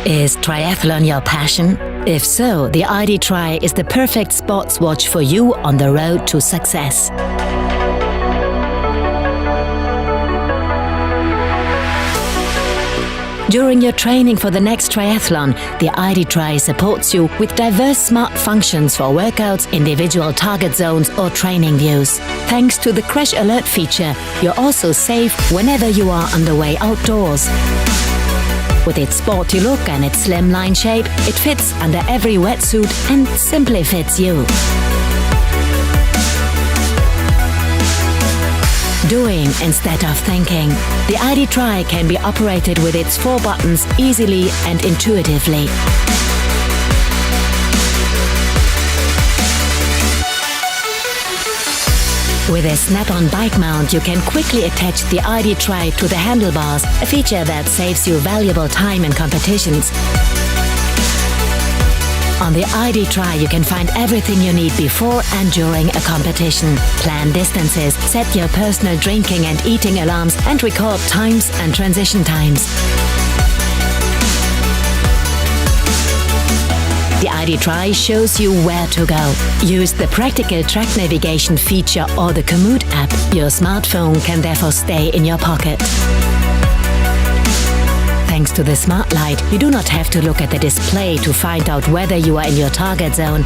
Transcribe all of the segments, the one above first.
Is triathlon your passion? If so, the iD.TRI is the perfect sports watch for you on the road to success. During your training for the next triathlon, the iD.TRI supports you with diverse smart functions for workouts, individual target zones or training views. Thanks to the crash alert feature, you're also safe whenever you are on the way outdoors. With its sporty look and its slimline shape, it fits under every wetsuit and simply fits you. Doing instead of thinking. The iD.TRI can be operated with its 4 buttons easily and intuitively. With a snap-on bike mount, you can quickly attach the iD.TRI to the handlebars, a feature that saves you valuable time in competitions. On the iD.TRI, you can find everything you need before and during a competition. Plan distances, set your personal drinking and eating alarms, and record times and transition times. The iD.TRI shows you where to go. Use the practical track navigation feature or the Komoot app. Your smartphone can therefore stay in your pocket. Thanks to the smart light, you do not have to look at the display to find out whether you are in your target zone.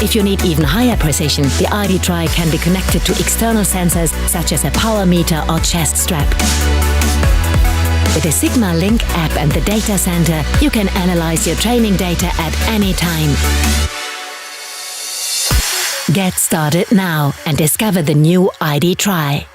If you need even higher precision, the iD.TRI can be connected to external sensors such as a power meter or chest strap. With the Sigma Link app and the data center, you can analyze your training data at any time. Get started now and discover the new iD.TRI.